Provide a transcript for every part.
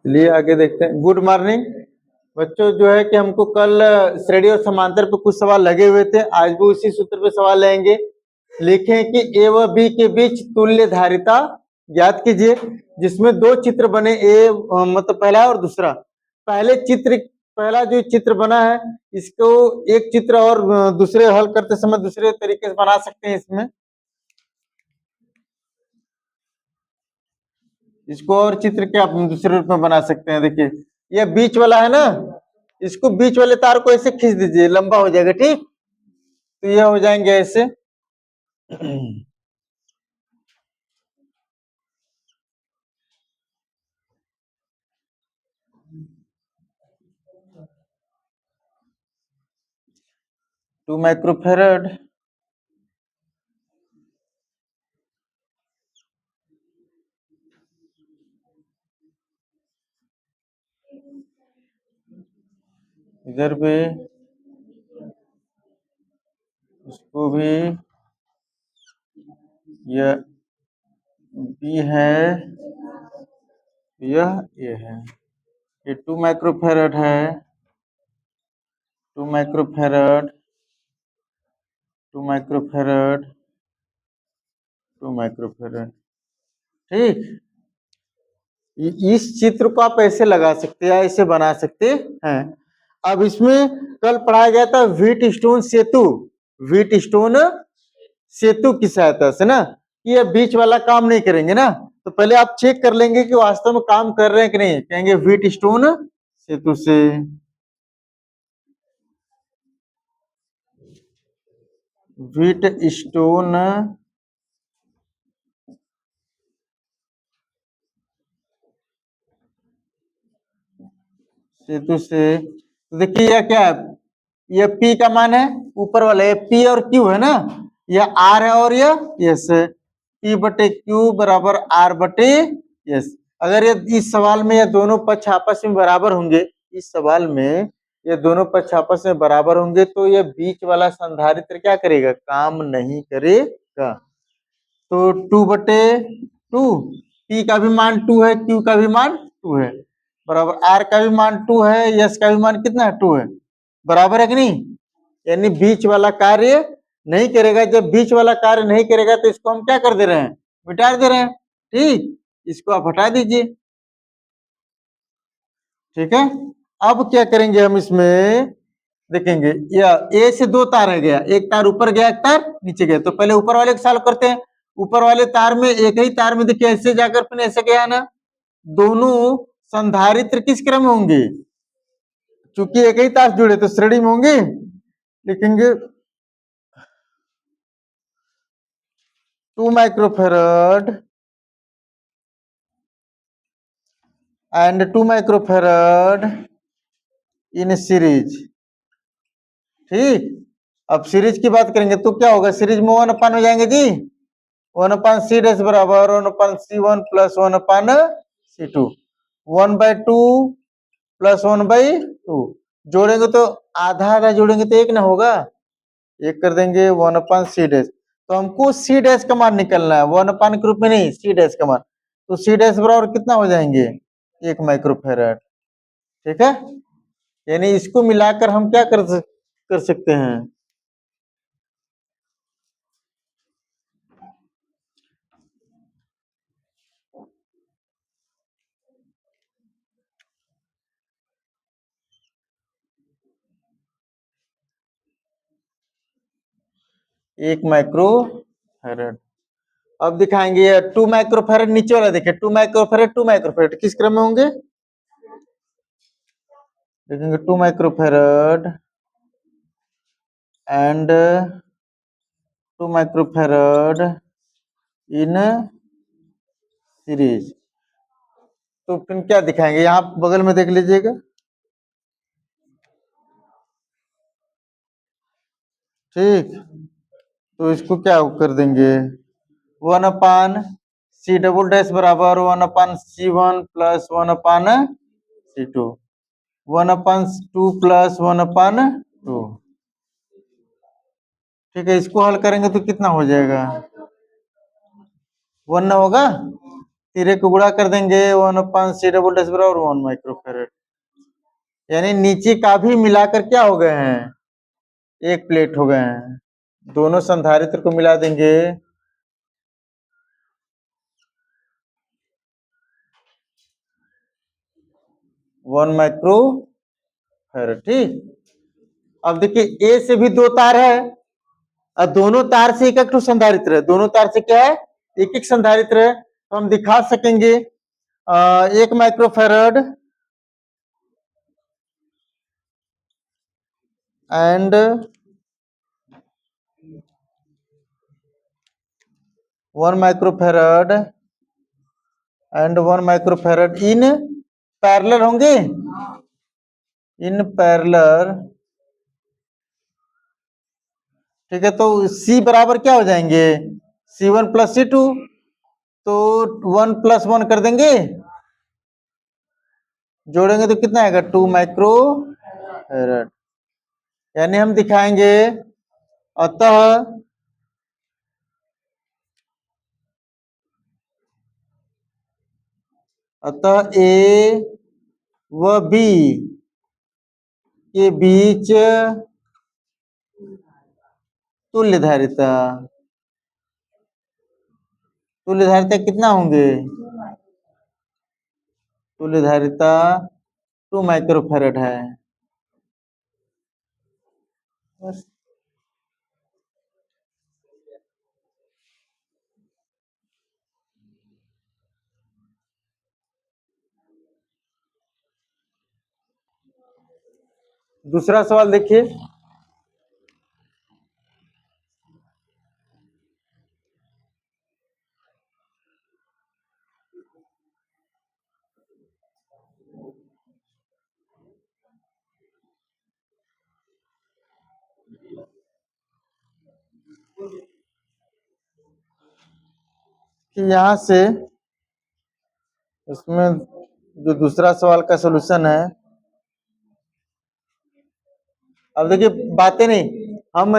चलिए आगे देखते हैं। गुड मॉर्निंग बच्चों। जो है कि हमको कल श्रेणी और समांतर पे कुछ सवाल लगे हुए थे, आज भी उसी सूत्र पे सवाल लेंगे। लिखें कि ए व बी के बीच तुल्य धारिता ज्ञात कीजिए, जिसमें दो चित्र बने, मतलब पहला और दूसरा। पहला जो चित्र बना है इसको एक चित्र और दूसरे हल करते समय दूसरे तरीके से बना सकते हैं। इसको और चित्र क्या दूसरे रूप में बना सकते हैं। देखिए ये बीच वाला है ना, इसको बीच वाले तार को ऐसे खींच दीजिए, लंबा हो जाएगा। ठीक, तो ये हो जाएंगे ऐसे। टू माइक्रोफेरेड इधर भी, इसको भी, यह बी है, यह ए है। ये 2 माइक्रोफेरेड है, 2 माइक्रोफेरेड, 2 माइक्रोफेरेड, 2 माइक्रोफेरेड। ठीक, इस चित्र को आप ऐसे लगा सकते हैं, ऐसे बना सकते हैं। अब इसमें कल पढ़ाया गया था व्हीटस्टोन सेतु, व्हीटस्टोन सेतु की सहायता से ना, ये बीच वाला काम नहीं करेंगे ना, तो पहले आप चेक कर लेंगे कि वास्तव में काम कर रहे हैं कि नहीं। कहेंगे व्हीटस्टोन सेतु से, व्हीटस्टोन सेतु से। तो देखिए यह क्या है, यह P का मान है ऊपर वाला, ये P और Q है ना, यह R है और यह S है। P बटे Q बराबर R बटे S। अगर ये इस सवाल में ये दोनों पक्ष आपस में बराबर होंगे, इस सवाल में ये दोनों पक्ष आपस में बराबर होंगे, तो ये बीच वाला संधारित्र क्या करेगा, काम नहीं करेगा। तो 2 बटे 2, P का भी मान 2 है, Q का भी मान 2 है, बराबर R का भी मान 2 है, S का भी मान कितना है, 2 है, बराबर है कि नहीं। यानी बीच वाला कार्य नहीं करेगा। जब बीच वाला कार्य नहीं करेगा तो इसको हम क्या कर दे रहे हैं, मिटा दे रहे हैं। ठीक, इसको आप हटा दीजिए। ठीक है, अब क्या करेंगे हम इसमें, देखेंगे यह ए से दो तार है गया, एक तार ऊपर गया, एक तार नीचे गया। तो पहले ऊपर वाले को सॉल्व करते हैं। ऊपर वाले तार में, एक ही तार में देखिए ऐसे जाकर फिर ऐसे गया ना, दोनों संधारित्र किस क्रम में होंगे, चूंकि एक ही तार जुड़े तो श्रेणी में होंगे। लिखेंगे 2 microfarad and 2 microfarad in series. ठीक, अब सीरीज की बात करेंगे तो क्या होगा, सीरीज में 1 अपान हो जाएंगे जी, 1 अपान सी डैश बराबर 1 अपान C1 प्लस 1 अपान C2, 1/2 प्लस 1/2। जोड़ेंगे तो आधा आधा जोड़ेंगे तो एक ना होगा, एक कर देंगे 1 अपान सी डैश। तो हमको सी डैश का मान निकलना है, 1 अपान के रूप में नहीं, सी डैश का मान। तो सी डैश बराबर कितना हो जाएंगे, 1 माइक्रोफेरेड। ठीक है, यानी इसको मिलाकर हम क्या कर सकते हैं, एक माइक्रोफेरेड। अब दिखाएंगे 2 माइक्रोफेरेड, नीचे वाला देखिए 2 माइक्रोफेरेड, 2 माइक्रोफेरेड किस क्रम में होंगे, देखेंगे 2 microfarad and 2 microfarad in series. तो फिर क्या दिखाएंगे, यहाँ बगल में देख लीजिएगा। ठीक, तो इसको क्या कर देंगे, 1 अपान सी डबल डैश बराबर 1 अपान C1 प्लस 1 अपान C2, 1 अपान 2 प्लस 1 अपान 2। ठीक है, इसको हल करेंगे तो कितना हो जाएगा, 1 ना होगा, तीरे को गुणा कर देंगे 1/c बराबर 1 माइक्रोफेरेड, यानी नीचे का भी मिलाकर क्या हो गए हैं, एक प्लेट हो गए हैं। दोनों संधारित्र को मिला देंगे 1 माइक्रोफेरेड। ठीक, अब देखिए ए से भी दो तार है और दोनों तार से एक एक संधारित्र है, दोनों तार से क्या है, एक एक संधारित्र है। तो हम दिखा सकेंगे 1 microfarad and 1 microfarad and 1 microfarad in parallel होंगे, इन पैरेलल। ठीक है, तो C बराबर क्या हो जाएंगे, C1 प्लस C2, तो 1 प्लस 1 कर देंगे, जोड़ेंगे तो कितना आएगा 2 माइक्रोफेरेड। यानी हम दिखाएंगे अतः A व B के बीच तुल्य धारिता, तुल्य धारिता कितना होंगे, तुल्य धारिता 2 माइक्रोफेरेड है। बस दूसरा सवाल देखिए, कि यहां से इसमें जो दूसरा सवाल का सलूशन है, अब देखिए बातें नहीं, हम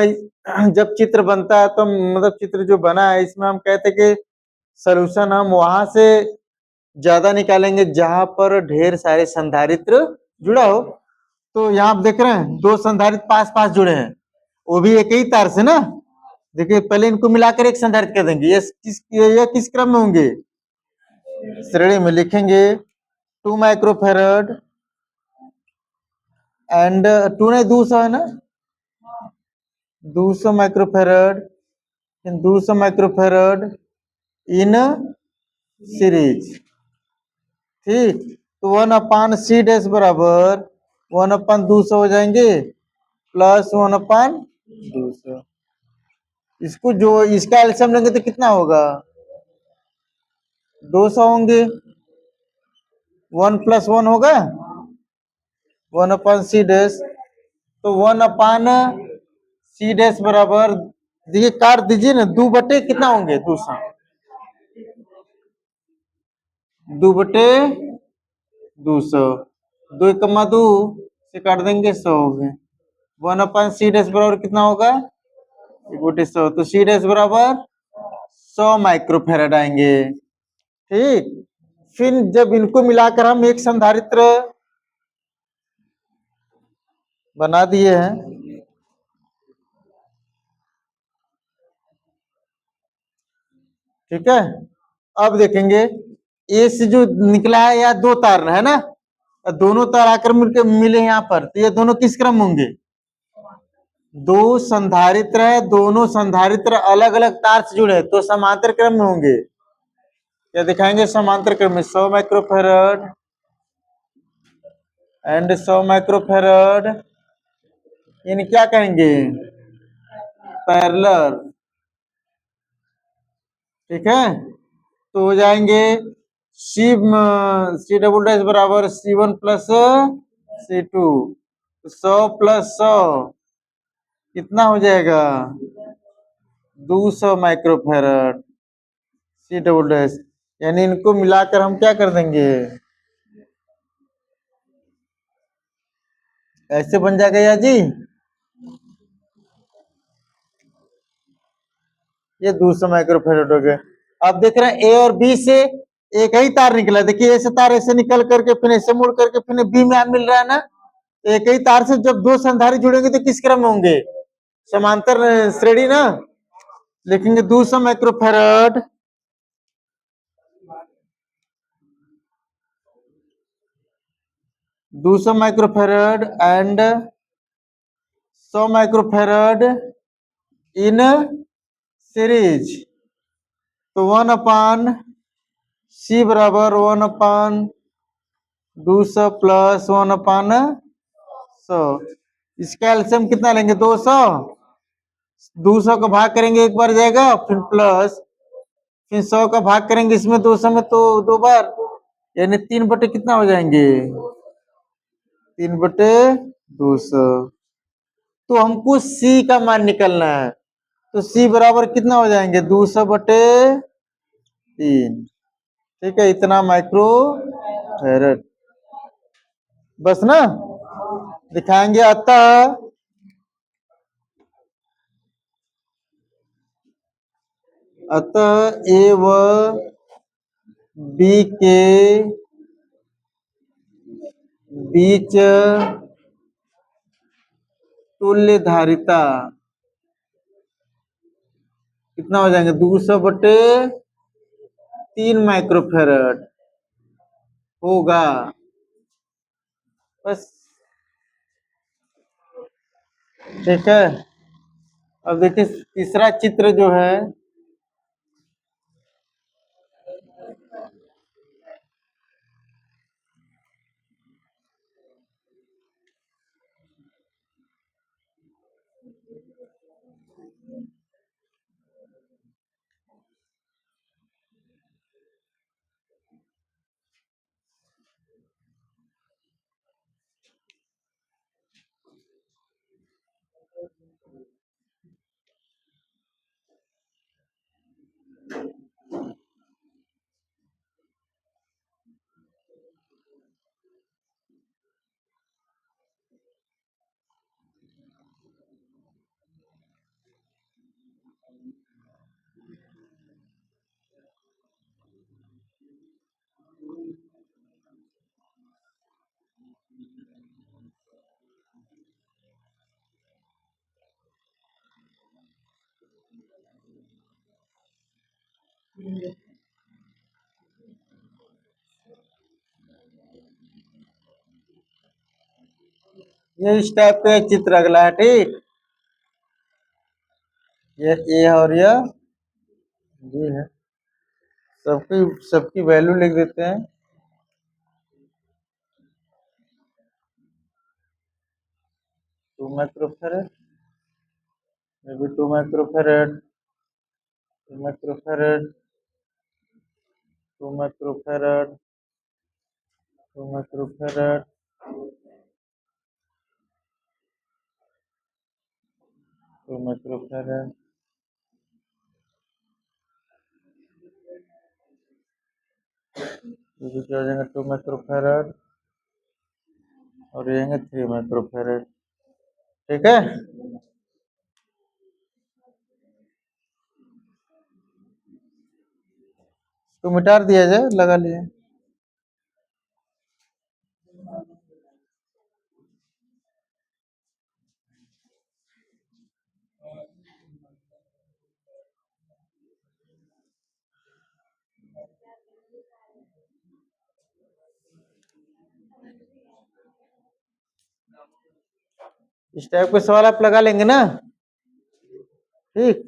जब चित्र बनता है तो मतलब चित्र जो बना है इसमें हम कहते कि सलूशन हम वहां से ज्यादा निकालेंगे जहां पर ढेर सारे संधारित्र जुड़ा हो। तो यहाँ आप देख रहे हैं दो संधारित्र पास पास जुड़े हैं, वो भी एक ही तार से ना। देखिए पहले इनको मिलाकर एक संधारित्र कर देंगे, ये किस क्रम में होंगे, श्रेणी में लिखेंगे 2 माइक्रोफेरेड एंड 2 नहीं 200 है ना, 200 माइक्रोफेरेड, 200 माइक्रोफेरेड इन सीरीज। ठीक, तो 1/C डैश बराबर 1/200 हो जाएंगे प्लस 1/200। इसको जो इसका एलसीएम लेंगे तो कितना होगा, 200 होंगे, 1 प्लस 1 होगा 1/C डैश, तो 1/C डैश बराबर, देखिए काट दीजिए ना, 2 बटे कितना होंगे 200, 2/200, 2 से काट देंगे 100 हो गए, 1/C डैश बराबर कितना होगा 1/100, तो C डैश बराबर 100 माइक्रोफेरेड आएंगे। ठीक, फिर जब इनको मिलाकर हम एक संधारित्र बना दिए हैं, ठीक है, अब देखेंगे ए से जो निकला है या दो तार है ना, दोनों तार आकर मिलकर मिले यहाँ पर, तो ये दोनों किस क्रम में होंगे, दो संधारित्र है, दोनों संधारित्र अलग अलग तार से जुड़े तो समांतर क्रम में होंगे। क्या दिखाएंगे समांतर क्रम में, 100 माइक्रोफेरेड एंड 100 माइक्रोफेरेड, यानी क्या कहेंगे पैरेलल। ठीक है, तो हो जाएंगे C डबल डैश बराबर C1 प्लस C2, 100 प्लस 100 कितना हो जाएगा 200 माइक्रोफेरेड C डबल डैश, यानी इनको मिलाकर हम क्या कर देंगे, ऐसे बन जाएगा या जी, ये 200 माइक्रोफेरेड हो गए। अब देख रहे हैं ए और बी से एक ही तार निकला, देखिए ऐसे तार ऐसे निकल करके फिर ऐसे मुड़ करके फिर बी में मिल रहा है ना। एक ही तार से जब दो संधारित्र जुड़ेंगे तो किस क्रम में होंगे, समांतर श्रेणी ना। लिखेंगे 200 microfarad 200 microfarad and 100 microfarad in series. तो 1/C बराबर 1/200 प्लस 1/100। इसका एलसीएम कितना लेंगे, 200। 200 का भाग करेंगे एक बार जाएगा, फिर प्लस, फिर 100 का भाग करेंगे इसमें 200 में तो 2 बार, यानी 3 बटे कितना हो जाएंगे, 3/200। तो हमको C का मान निकलना है, तो C बराबर कितना हो जाएंगे, 200/3। ठीक है, इतना माइक्रो फैरड बस ना दिखाएंगे। अतः ए व बी के बीच तुल्य धारिता कितना हो जाएंगे, 200/3 माइक्रोफैरड होगा। बस ठीक है। अब देखिए तीसरा चित्र जो है, ये इस टाइप का एक चित्र अगला है। ठीक, ये ए और यह बी है। सबकी सबकी वैल्यू लिख देते हैं। 2 माइक्रोफैरड, ये भी 2 microfarad, 2 microfarad, 2 microfarad, 2 microfarad, 2 microfarad, ये भी क्या हो जाएगा, 2 माइक्रोफैरड, और ये 3 माइक्रोफैरड। ठीक है, तो मिटा दिया जाए, लगा लिए। इस टाइप के सवाल आप लगा लेंगे ना। ठीक।